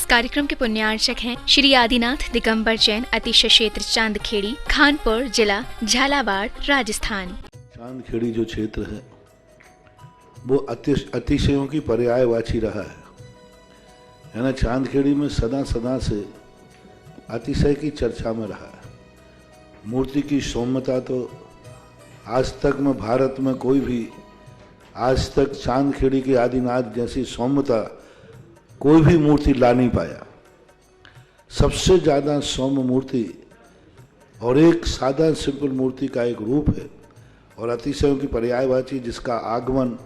कार्यक्रम के पुण्यार्चक हैं श्री आदिनाथ दिगंबर जैन अतिशय क्षेत्र चांदखेड़ी, खानपुर जिला, झालावाड़, राजस्थान। चांदखेड़ी जो क्षेत्र है वो अतिशयों की पर्यायवाची रहा है ना। चांदखेड़ी में सदा से अतिशय की चर्चा में रहा है। मूर्ति की सौम्यता तो आज तक में भारत में कोई भी आज तक चांदखेड़ी के आदिनाथ जैसी सौम्यता कोई भी मूर्ति ला नहीं पाया। सबसे ज़्यादा सौम्य मूर्ति और एक सादा सिंपल मूर्ति का एक रूप है और अतिशयों की पर्यायवाची जिसका आगमन,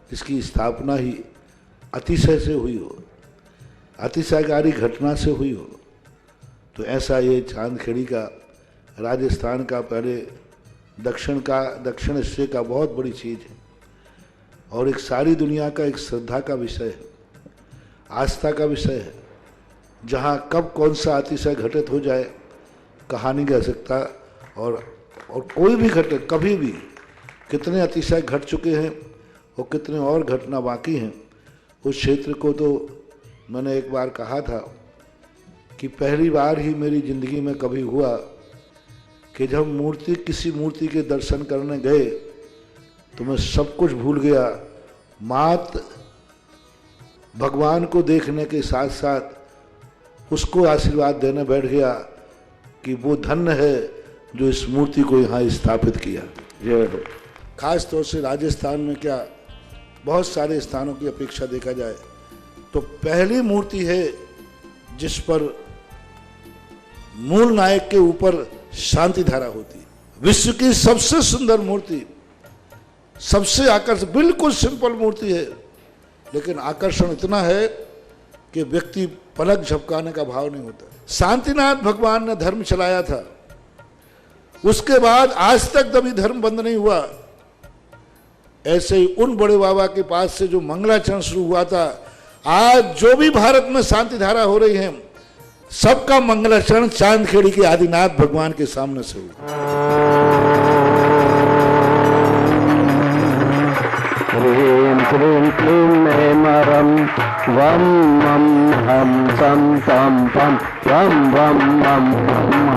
जिसकी स्थापना ही अतिशय से हुई हो, अतिशयकारी घटना से हुई हो, तो ऐसा ये चांदखेड़ी का राजस्थान का पहले दक्षिण हिस्से का बहुत बड़ी चीज़ है और एक सारी दुनिया का एक श्रद्धा का विषय है, आस्था का विषय है। जहाँ कब कौन सा अतिशय घटित हो जाए कहा नहीं जा सकता और कोई भी घटे कभी भी कितने अतिशय घट चुके हैं और कितने और घटना बाकी हैं। उस क्षेत्र को तो मैंने एक बार कहा था कि पहली बार ही मेरी ज़िंदगी में कभी हुआ कि जब किसी मूर्ति के दर्शन करने गए तो मैं सब कुछ भूल गया। मात भगवान को देखने के साथ साथ उसको आशीर्वाद देने बैठ गया कि वो धन्य है जो इस मूर्ति को यहाँ स्थापित किया। खास तौर से राजस्थान में क्या बहुत सारे स्थानों की अपेक्षा देखा जाए तो पहली मूर्ति है जिस पर मूल नायक के ऊपर शांति धारा होती है। विश्व की सबसे सुंदर मूर्ति, सबसे आकर्षक, बिल्कुल सिंपल मूर्ति है लेकिन आकर्षण इतना है कि व्यक्ति पलक झपकाने का भाव नहीं होता। शांतिनाथ भगवान ने धर्म चलाया था, उसके बाद आज तक कभी धर्म बंद नहीं हुआ। ऐसे ही उन बड़े बाबा के पास से जो मंगलाचरण शुरू हुआ था, आज जो भी भारत में शांति धारा हो रही है सबका मंगलाचरण चांदखेड़ी के आदिनाथ भगवान के सामने से हुआ। ह्रीं क्लीं ऐं रं वं मं हं सं तं पं वं वं मं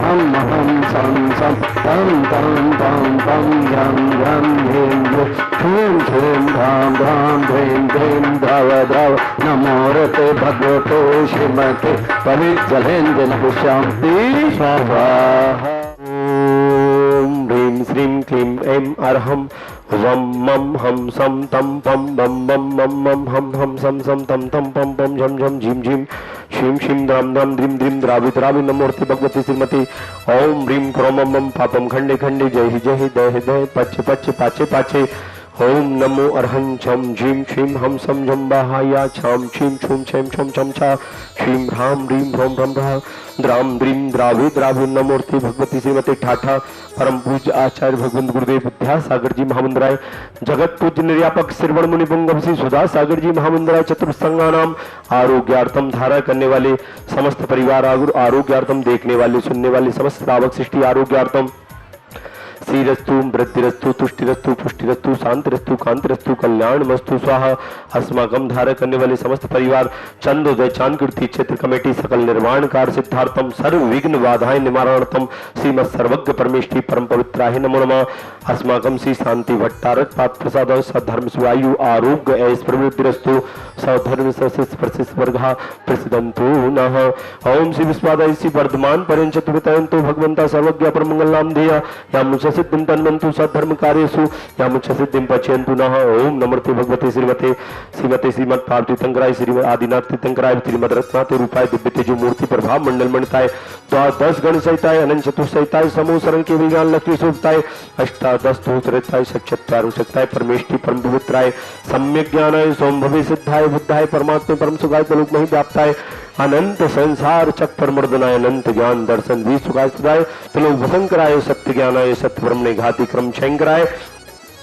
हं हं सं सं तं तं पं पं झं झं ह्रीं क्लीं क्लीं धां धां ह्रीं क्लीं धव धव नमो रते भगवते श्रीमते पवित्रलेन्दु शान्ति स्वाहा। ॐ ह्रीं श्रीं क्लीं ऐं अर्हं वम मम हम सम तम पम बम बम मम मम हम हम सम सम तम तम पम पम झम झम झिम झिम शिम शिम द्राम द्राम द्रीम द्रीम द्रावि द्रावि नमोर्ति भगवती श्रीमती ओम ह्रीं क्रोम मम पापम खंडे खंडे जय हि दह दह पच पच पाचे पाचे ओम नमो अर्हं छम झीम छीम हम सम झम बाहाया छाम छीम छूम छम छम छम छा श्रीम ह्राम ह्रीं ह्रोम ह्रम ह्रा द्राम द्रीम द्रावि द्रावि नमोर्ति भगवती श्रीमती ठाठा परम पूज्य आचार्य भगवंत गुरुदेव विद्यासागर जी महामंडराय, जगत पूज्य निर्यापक श्रवण मुनि पुंगव श्री सुधा सागर जी महामंडराय, चतुर्संगानाम आरोग्यार्थम धारा करने वाले समस्त परिवार आरोग्यार्थम देखने वाले सुनने वाले समस्त श्रावक सृष्टि आरोग्यार्थम श्रीरस्तु वृद्धिरस्तु तुष्टिरस्तु पुष्टिरस्तु शांतिरस्तु कांतिरस्तु कल्याणमस्तु स्वाहा। अस्माकं धारा करने वाले समस्त परिवार चंदोदय चांदकीर्ति क्षेत्र कमेटी सकल निर्माण कार्य सिद्धार्थम सर्व विघ्न बाधाएं निवारणार्थम श्रीमत् सर्वज्ञ परमेष्ठी परम पवित्राय नमो नमः। अस्माकं श्री शांति भट्टारक पात्र प्रसाद सद्धर्म सुआयु आरोग्य ऐश्वर्यवृद्धिरस्तु सधर्म सशिष्ट वर्गा प्रसिद्धंतु नः। ओम श्री विश्वादाय श्री वर्धमान पर्यंत चतुर्थयंतो भगवंता सर्वज्ञ परमंगलाम ध्येय यामुच सिद्धिं तन्वन्तु सद्धर्म कार्येषु यामुच सिद्धिं पचयन्तु नः। ओम नमोर्ते भगवते श्रीमते श्रीमद पार्वती तीर्थंकराय श्रीमद आदिनाथ तीर्थंकराय श्रीमद रत्नाते रूपाय दिव्य तेजो मूर्ति प्रभाव मंडल मणिताय 10 गण सहिताय अनंत चतुर सहिताय समूह शरण के विज्ञान लक्ष्मी स्वरूपताय अष्टादश स्तोत्रताय सक्षत्राय सत्ताय परमेष्टि परम पवित्राय सम्यक ज्ञानाय सोमभवे सिद्धाय बुद्धाय परमात्मा परम सुखाय तलोक महि व्याप्ताय अनंत संसार चक्र मर्दनाय अनंत ज्ञान दर्शन भी सुखाय सुधाय तलोक भसंकराय सत्य ज्ञानाय सत्य ब्रह्मणे घाति क्रम शंकराय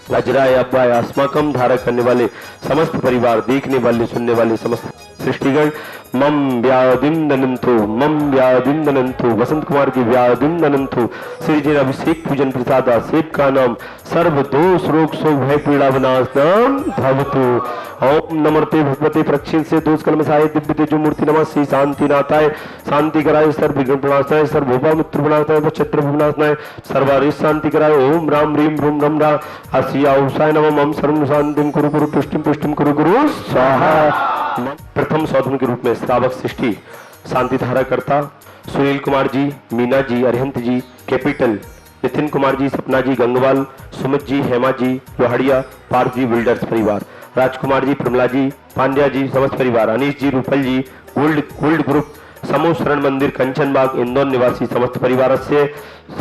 वज्राय अब्बाय। अस्माकम धारा करने वाले समस्त परिवार देखने वाले सुनने वाले समस्त सृष्टिगण मम व्याधिम दनंतु, मम व्याधिम दनंतु। वसंत कुमार की व्याधिम दनंतु। श्री जी अभिषेक पूजन प्रसादा सेव का नाम सर्व दोष रोग शोक भय पीड़ा विनाश नाम भवतु। ओम नमस्ते भगवते प्रक्षिण से दोष कलमसाय दिव्य तेजो मूर्ति नमः श्री शांति नाथाय शांति कराय सर्व विघ्न प्रणाशाय सर्व भोपा मित्र प्रणाशाय छत्र विनाशनाय सर्वारिष शांति कराय। ओम राम रीम रूम रम रा हसिया उषाय नमः मम सर्व शांतिम कुरु कुरु पुष्टिम कुरु कुरु स्वाहा। प्रथम सौधन के रूप में श्रावक सृष्टि शांति धारा करता सुनील कुमार जी, मीना जी, अरिहंत जी, कैपिटल, नितिन कुमार जी, सपना जी, गंगवाल, सुमित जी, हेमा जी, लोहाड़िया, पार्थ जी, बिल्डर्स परिवार, राजकुमार जी, प्रमला जी, पांड्या जी, समस्त परिवार, अनीश जी, रूपल जी, गोल्ड ग्रुप, समूह शरण मंदिर, कंचन बाग, इंदौर निवासी समस्त परिवार से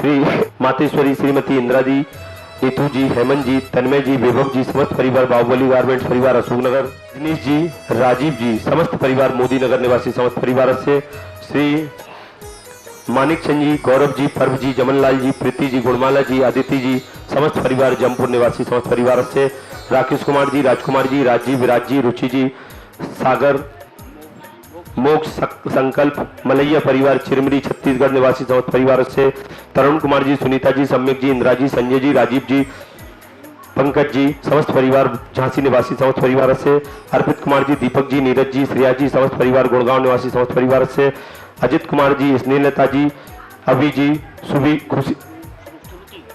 श्री मातेश्वरी, श्रीमती इंदिरा जी, नीतू जी, हेमंत जी, तन्मय जी, वैभव जी, समस्त परिवार, बाहुबली गारमेंट्स परिवार, अशोकनगर, दिनेश जी, राजीव जी, समस्त परिवार, मोदी नगर निवासी समस्त परिवार से श्री मानिक चंद जी, गौरव जी, पर्व जी, जमनलाल जी, प्रीति जी, गुणमाला जी, आदित्य जी, समस्त परिवार, जमपुर निवासी समस्त परिवार से राकेश कुमार जी, राजकुमार जी, राजीव, विराज जी, रुचि जी, सागर, मोक्ष संकल्प, मलैया परिवार, चिरमरी छत्तीसगढ़ निवासी समस्त परिवार से तरुण कुमार जी, सुनीता जी, सम्यक जी, इंदिरा जी, संजय जी, राजीव जी, पंकज जी, समस्त परिवार, झांसी निवासी समस्त परिवार से अर्पित कुमार जी, दीपक जी, नीरज जी, श्रेया जी, समस्त परिवार, गुड़गांव निवासी समस्त परिवार से अजित कुमार जी, स्नेहलता जी, अभी जी, सुभी खुशी,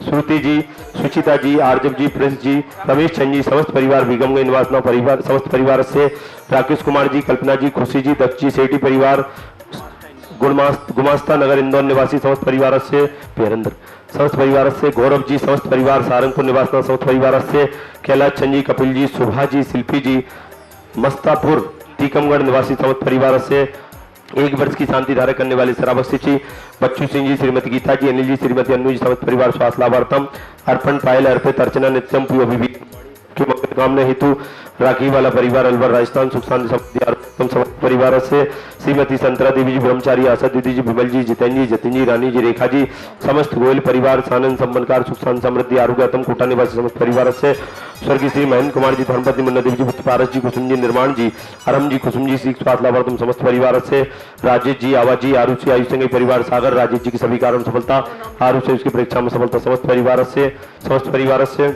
श्रुति जी, सुचिता जी, आरजब जी, प्रिंस जी, रमेश चंद जी, समस्त परिवार, विगमगंज निवासी परिवार समस्त परिवार से राकेश कुमार जी, कल्पना जी, खुशी जी, दक्ष जी, सेठी परिवार, गुमास्ता नगर इंदौर निवासी समस्त परिवार से पेरंदर समस्त परिवार से गौरव जी, समस्त परिवार, सारंगपुर निवासी समस्त परिवार से कैलाश चंद जी, कपिल जी, सुभा जी, शिल्पी जी, मस्तापुर टीकमगढ़ निवासी समस्त परिवार से 1 वर्ष की शांति धारा करने वाले श्रावक जी, बच्चू सिंह जी, श्रीमती गीता जी, अनिल जी, श्रीमती अनु जी, समस्त परिवार, स्वास्थ्य लाभार्थम अर्पण पायल अर्पित अर्चना नित्यम पूर्व की मंगल कामना हेतु राखी वाला परिवार, अलवर राजस्थान, सुख शांति समस्त परिवार से श्रीमती संतरा देवी जी, ब्रह्मचारी, आशा दीदी जी, विमल जी, जितेंद्र जी, जतिन जी, रानी जी, रेखा जी, समस्त गोयल परिवार, सानंद संबंधकार, सुख शांति समृद्धि आरोग्यतम कोटा निवासी समस्त परिवार से स्वर्गीय श्री महेंद्र कुमार जी, धर्मपति मुन्ना देवी जी, पारस जी, कुसुम जी, निर्माण जी, अरम जी, कुसुम जी, सीख स्वास्थ्य लाभार्थम समस्त परिवार से राजेश जी, आवाज जी, आरुष जी, आयुष संघ परिवार, सागर, राजेश जी की सभी कारण सफलता, आरुष से उसकी परीक्षा में सफलता समस्त परिवार से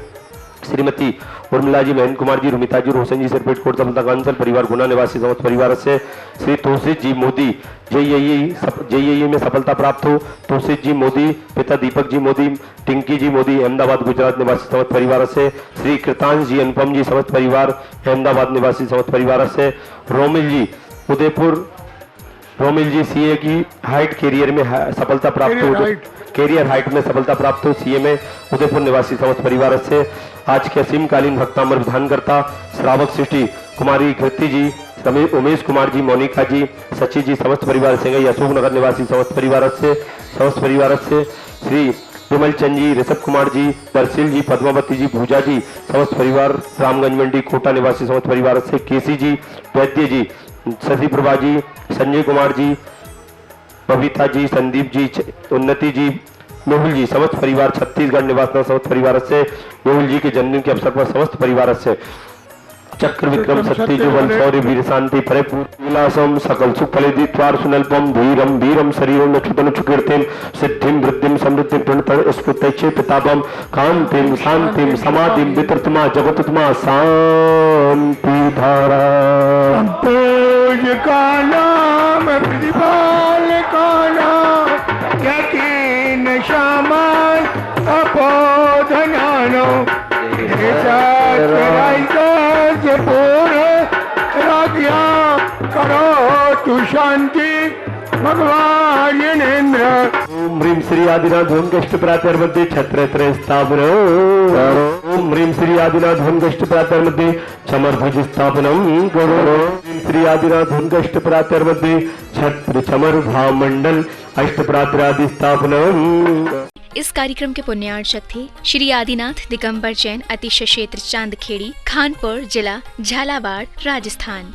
श्रीमती उर्मिला जी, महेंद्र कुमार जी, रुमिता जी, रोशन जी, सिरपेट कोट सफलता कांसल परिवार, गुना निवासी समस्त परिवार से श्री तोषित जी मोदी, जेईई में सफलता प्राप्त हो, तोषित जी मोदी, पिता दीपक जी मोदी, टिंकी जी मोदी, अहमदाबाद गुजरात निवासी समस्त परिवार से श्री कृतांश जी, अनुपम जी, समस्त परिवार, अहमदाबाद निवासी समस्त परिवार से रोमिल जी, उदयपुर, रोमिल जी, सीए की हाइट कैरियर में सफलता प्राप्त हो, कैरियर हाइट में सफलता प्राप्त हो, सीए में उदयपुर निवासी समस्त परिवार से आज के असीमकालीन भक्तामर विधान करता श्रावक सृष्टि कुमारी कृति जी, उमेश कुमार जी, मोनिका जी, सची जी, समस्त परिवार सिंगई अशोकनगर निवासी समस्त परिवार से श्री विमल चंद जी, ऋषभ कुमार जी, दरसिल जी, पद्मावती जी, पूजा जी, समस्त परिवार, रामगंज मंडी कोटा निवासी समस्त परिवार से केसी जी, वैद्य जी, शशि प्रभा जी, संजय कुमार जी, बबीता जी, संदीप जी, उन्नति जी, मेहुल जी, समस्त परिवार, छत्तीसगढ़ निवासी समस्त परिवार से मेहुल जी के जन्मदिन के अवसर पर समस्त परिवार से चक्र विक्रम सत्य जुबल शौर्य वीर शांति परिपूर्ण विलासम सकल सुख फलिद्वार सुनल्पम धीरम वीरम शरीरम नक्षुतन चुकीर्तिम सिद्धिम वृद्धिम समृद्धि प्रणतन स्फुटैचे पितापम कांतिम शांतिम समाधिम वितर्तमा जगतुतमा शांति धारा पूज का नाम प्रतिपाल का नाम यकीन शामान अपोधनानो करो तू शांति भगवान यनेन्द्र। ओम ह्रीं श्री आदिनाथ धूमकेष्ट प्रातर मध्ये छत्र स्थापन। ओम ह्रीं श्री आदिनाथ धूमकेष्ट प्रातर मध्ये चमरध्वज स्थापनम करो। ओम श्री आदिनाथ धूमकेष्ट प्रातर मध्ये छत्र चमर भामंडल अष्ट प्रातरादि स्थापनम। इस कार्यक्रम के पुण्यार्चक थे श्री आदिनाथ दिगंबर जैन, अतिशय क्षेत्र चांदखेड़ी, खानपुर जिला, झालावाड़, राजस्थान।